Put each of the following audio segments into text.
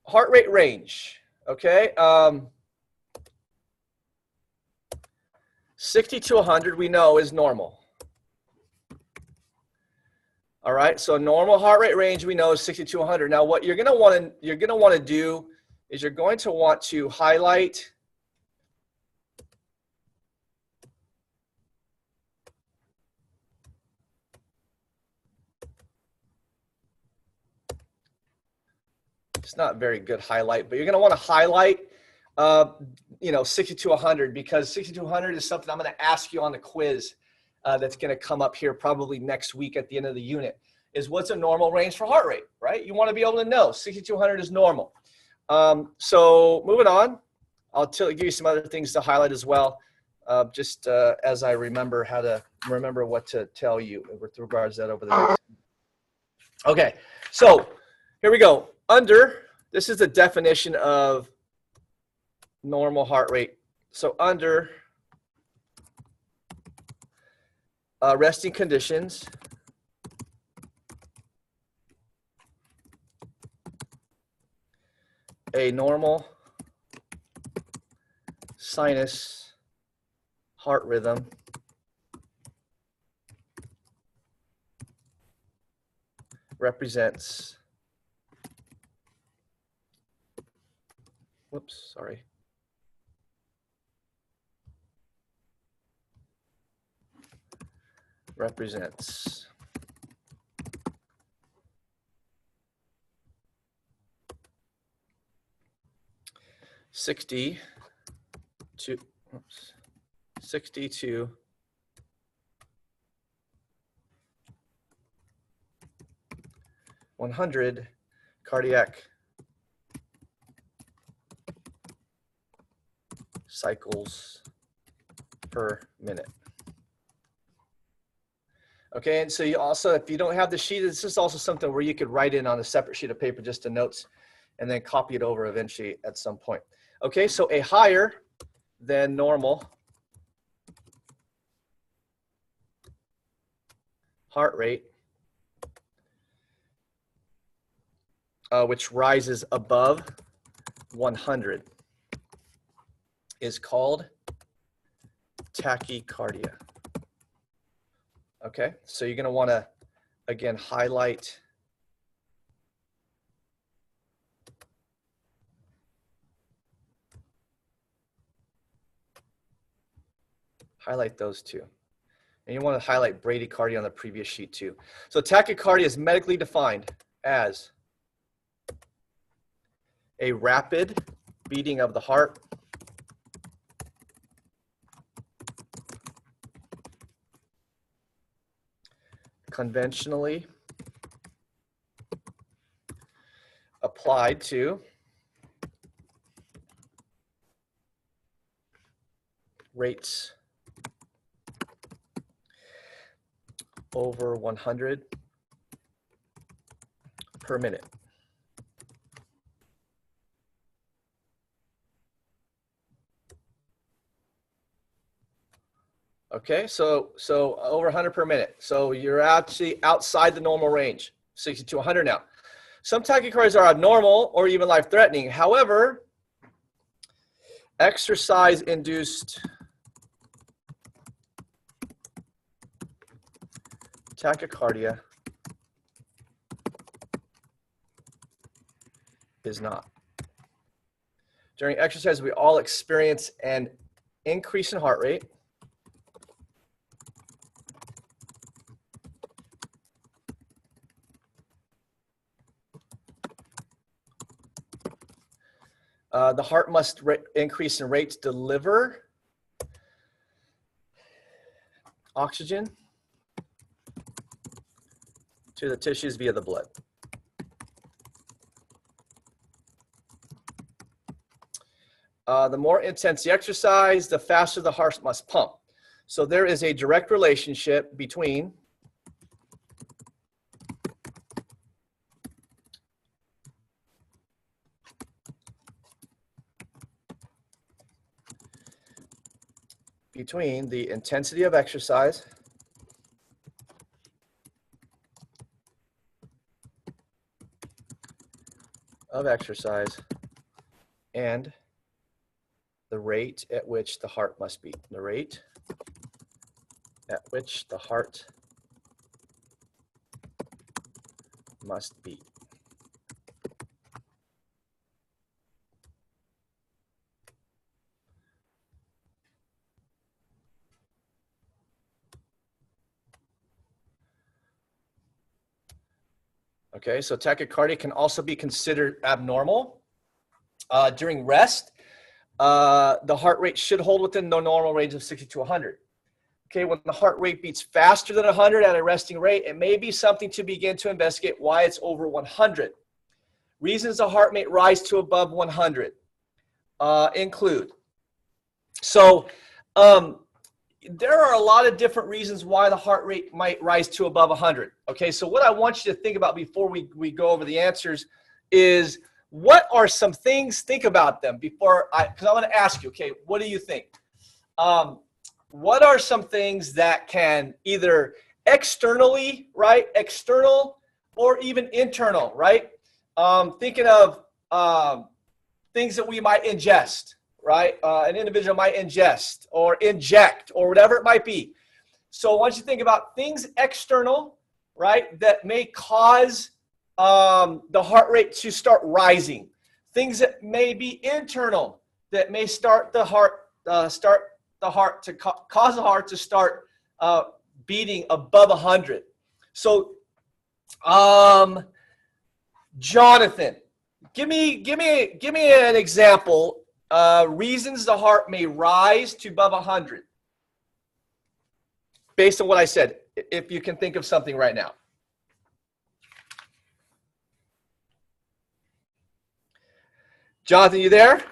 heart rate range, okay? 60 to 100 we know is normal. All right, so normal heart rate range we know is 60 to 100. Now what you're going to want to do is you're going to want to highlight it's not very good highlight, but you're going to want to highlight you know, 60 to 100, because 60 to 100 is something I'm going to ask you on the quiz that's going to come up here probably next week at the end of the unit, is what's a normal range for heart rate, right? You want to be able to know 60 to 100 is normal. So moving on, I'll give you some other things to highlight as well, just as I remember what to tell you with regards to that over the next. Okay, so here we go. This is the definition of normal heart rate. So under resting conditions, a normal sinus heart rhythm represents, whoops, sorry. Represents 60 to 100 cardiac cycles per minute. Okay, and so you also, if you don't have the sheet, this is also something where you could write in on a separate sheet of paper just to notes and then copy it over eventually at some point. Okay, so a higher than normal heart rate, which rises above 100, is called tachycardia. Okay, so you're going to want to, again, highlight those two. And you want to highlight bradycardia on the previous sheet too. So tachycardia is medically defined as a rapid beating of the heart conventionally applied to rates over 100 per minute. Okay, so over 100 per minute. So you're actually outside the normal range, 60 to 100 now. Some tachycardias are abnormal or even life-threatening. However, exercise-induced tachycardia is not. During exercise, we all experience an increase in heart rate. The heart must increase in rate to deliver oxygen to the tissues via the blood. The more intense the exercise, the faster the heart must pump. So there is a direct relationship between the intensity of exercise of exercise and the rate at which the heart must beat. The rate at which the heart must beat. Okay, so tachycardia can also be considered abnormal. During rest, the heart rate should hold within the normal range of 60 to 100. Okay, when the heart rate beats faster than 100 at a resting rate, it may be something to begin to investigate why it's over 100. Reasons the heart may rise to above 100 include, there are a lot of different reasons why the heart rate might rise to above 100. Okay, so what I want you to think about before we go over the answers is, what are some things, think about them before because I want to ask you, okay, what do you think? What are some things that can either externally, right, external, or even internal, right? Thinking of things that we might ingest, right? An individual might ingest or inject or whatever it might be. So I want you to think about things external, right, that may cause the heart rate to start rising. Things that may be internal that may start the heart, cause the heart to start beating above 100. So, Jonathan, give me an example. Reasons the heart may rise to above 100, based on what I said, if you can think of something right now. Jonathan, you there?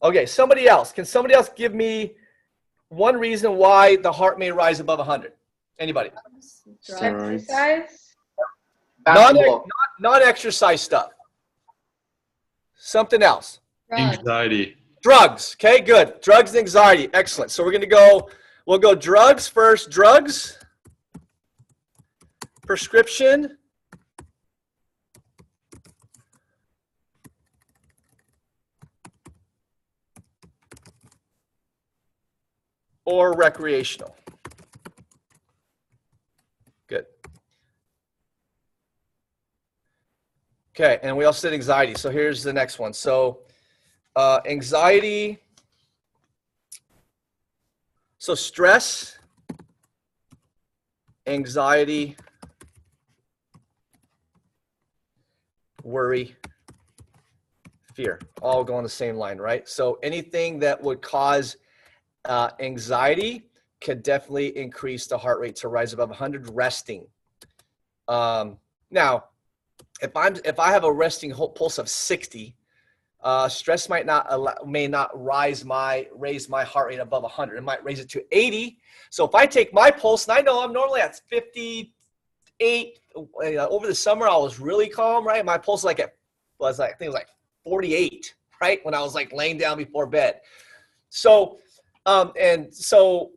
Okay, somebody else. Can somebody else give me one reason why the heart may rise above 100? Anybody? Exercise? Non-exercise stuff. Something else. Anxiety. Drugs. Okay, good. Drugs and anxiety. Excellent. So we're going to go, we'll go drugs first. Drugs, prescription, or recreational. Good. Okay, and we also said anxiety. So here's the next one. So anxiety, so stress, anxiety, worry, fear, all go on the same line, right? So anything that would cause anxiety could definitely increase the heart rate to rise above 100 resting. Now, if I have a resting pulse of 60, stress may not raise my heart rate above 100. It might raise it to 80. So if I take my pulse, and I know I'm normally at 58. Over the summer I was really calm, right? My pulse I think it was like 48, right? When I was like laying down before bed. So and so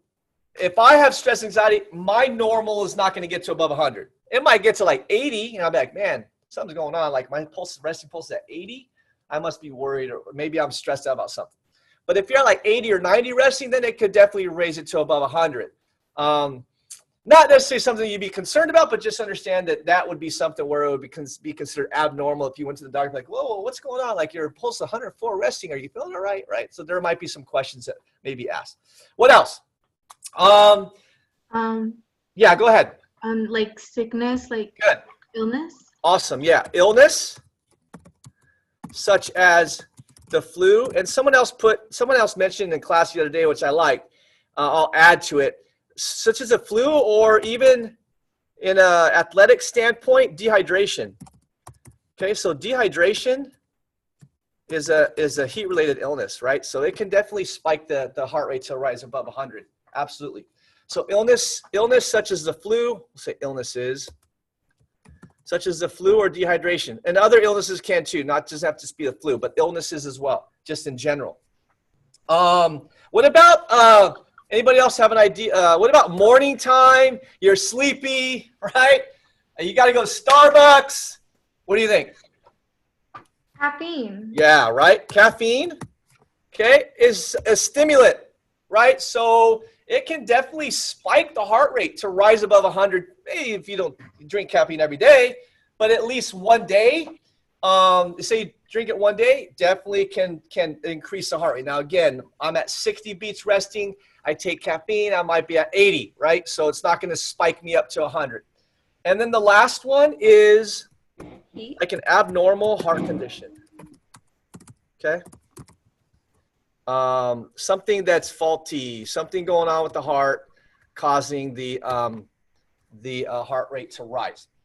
if I have stress anxiety, my normal is not going to get to above 100. It might get to like 80, and I'll be like, man, something's going on. Like my resting pulse is at 80. I must be worried, or maybe I'm stressed out about something. But if you're at like 80 or 90 resting, then it could definitely raise it to above 100. Not necessarily something you'd be concerned about, but just understand that would be something where it would be considered abnormal if you went to the doctor like, whoa, what's going on? Like your pulse 104 resting. Are you feeling all right? Right. So there might be some questions that may be asked. What else? Yeah, go ahead. Like sickness, like good. Illness. Awesome. Yeah. Illness, such as the flu. And someone else mentioned in class the other day, which I like. I'll add to it. Such as a flu, or even in an athletic standpoint, dehydration. Okay, so dehydration is a heat-related illness, right? So it can definitely spike the heart rate to rise above 100. Absolutely. So illness such as the flu, we'll say illnesses such as the flu or dehydration, and other illnesses can too, not just have to be the flu, but illnesses as well, just in general. What about anybody else have an idea? What about morning time? You're sleepy, right? You got to go to Starbucks. What do you think? Caffeine. Yeah, right. Caffeine, okay, is a stimulant, right? So it can definitely spike the heart rate to rise above 100. Maybe if you don't drink caffeine every day, but at least one day. Say you drink it one day, definitely can increase the heart rate. Now again, I'm at 60 beats resting. I take caffeine, I might be at 80, right? So it's not going to spike me up to 100. And then the last one is like an abnormal heart condition. Okay. Something that's faulty, something going on with the heart, causing the heart rate to rise.